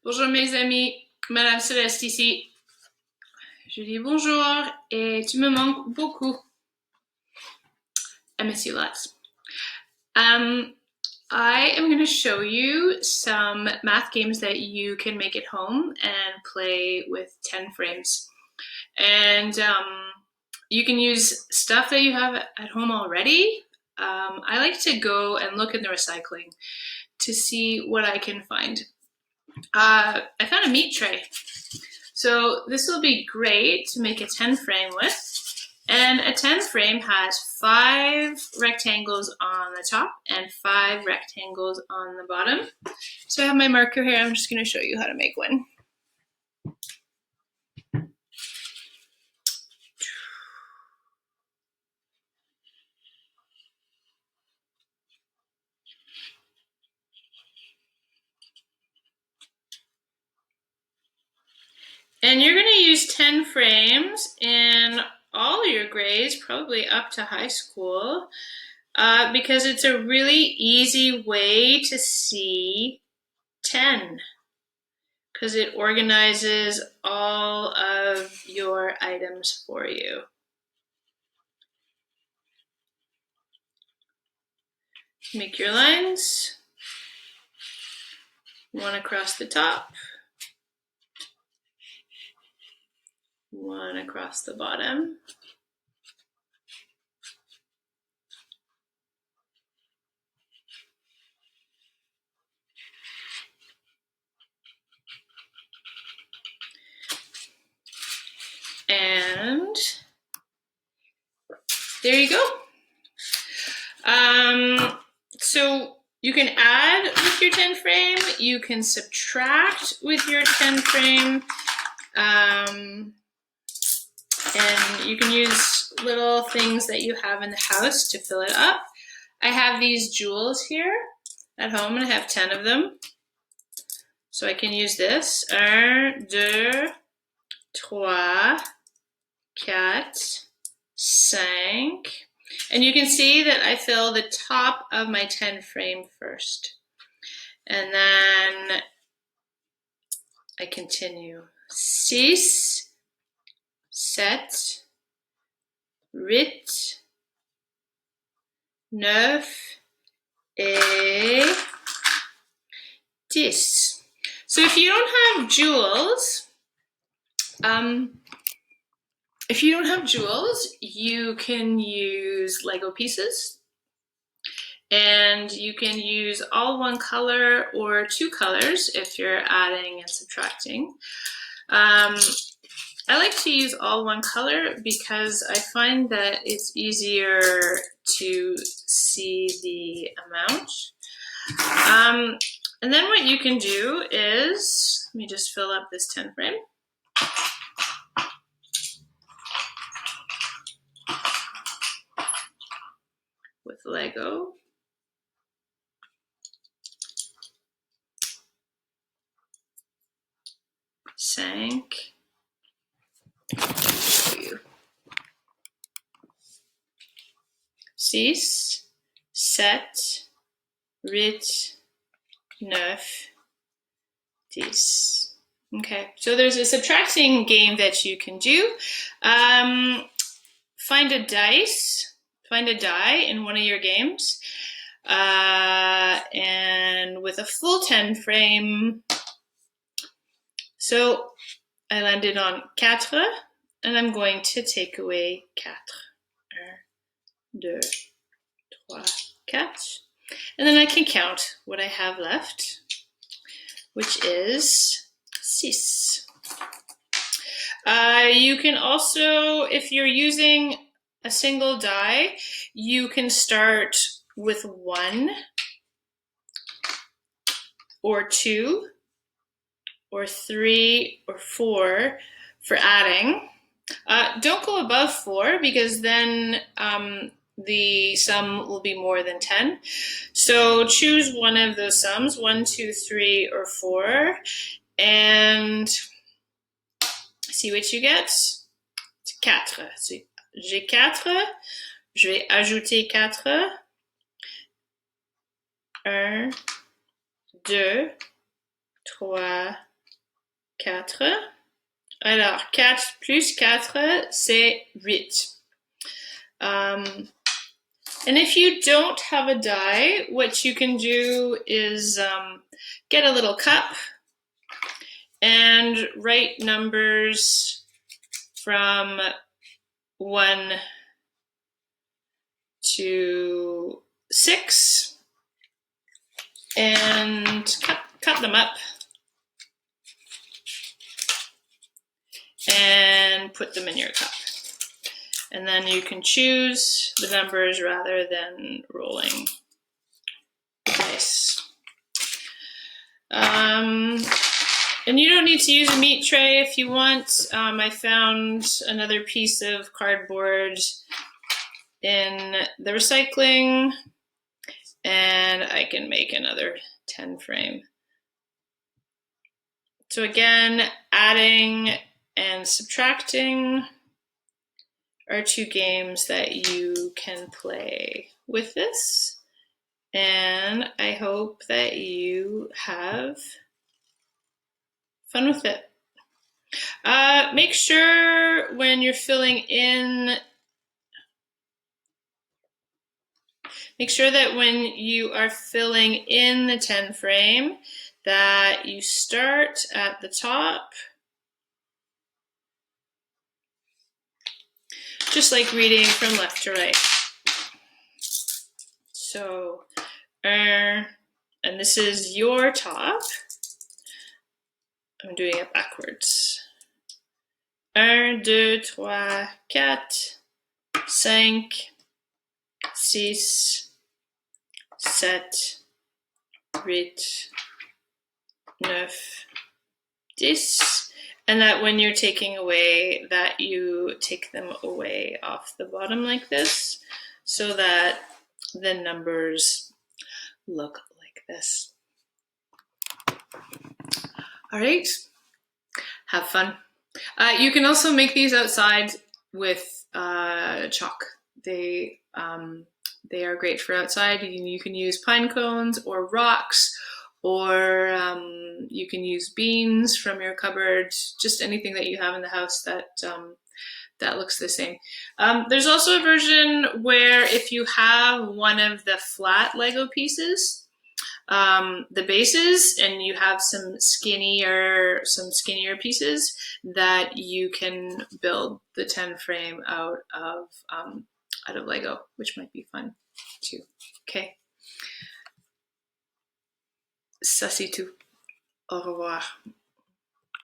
Bonjour mes amis, Madame Céleste ici. Je dis bonjour et tu me manques beaucoup. I miss you lots. I am going to show you some math games that you can make at home and play with 10 frames. And you can use stuff that you have at home already. I like to go and look in the recycling to see what I can find. I found a meat tray. So this will be great to make a 10 frame with. And a 10 frame has 5 rectangles on the top and 5 rectangles on the bottom. So I have my marker here. I'm just going to show you how to make one. And you're going to use 10 frames in all your grades, probably up to high school, because it's a really easy way to see 10, because it organizes all of your items for you. Make your lines, one across the top, one across the bottom. And there you go. So you can add with your 10 frame, you can subtract with your 10 frame, and you can use little things that you have in the house to fill it up. I have these jewels here at home and I have 10 of them. So I can use this. 1, 2, 3, 4, 5. And you can see that I fill the top of my 10 frame first. And then I continue. 6, 7, 8, 9, et 10. So if you don't have jewels, you can use Lego pieces, and you can use all one color or 2 colors if you're adding and subtracting. I like to use all one color because I find that it's easier to see the amount. And then what you can do is, let me just fill up this 10 frame. With Lego. Sank. Show you. 6, 7, 8, 9, 10. Okay, so there's a subtracting game that you can do. Find a die in one of your games, and with a full 10 frame. So I landed on 4, and I'm going to take away 4. 1, 2, 3, 4. And then I can count what I have left, which is 6. You can also, if you're using a single die, you can start with 1 or 2 or 3 or 4 for adding. Don't go above 4 because then the sum will be more than 10. So choose one of those sums, 1, 2, 3, or 4, and see what you get. 4. J'ai 4. Je vais ajouter 4. 1, 2, 3, 4. Alors, 4 plus 4, c'est 8. And if you don't have a die, what you can do is get a little cup and write numbers from 1 to 6 and cut them up and put them in your cup. And then you can choose the numbers rather than rolling dice. And you don't need to use a meat tray if you want. I found another piece of cardboard in the recycling, and I can make another 10 frame. So again, adding and subtracting are 2 games that you can play with this, and I hope that you have fun with it. Make sure when you're filling in, make sure that when you are filling in the 10 frame that you start at the top, just like reading from left to right. So, and this is your top. I'm doing it backwards. 1, 2, 3, 4, 5, 6, 7, 8, 9, 10. And that when you're taking away, that you take them away off the bottom like this, so that the numbers look like this. All right, have fun. You can also make these outside with chalk. They are great for outside. You can use pine cones or rocks, or you can use beans from your cupboard, just anything that you have in the house that looks the same. There's also a version where if you have one of the flat Lego pieces, the bases, and you have some skinnier pieces, that you can build the 10 frame out of Lego, which might be fun too. Okay. Ça c'est tout. Au revoir.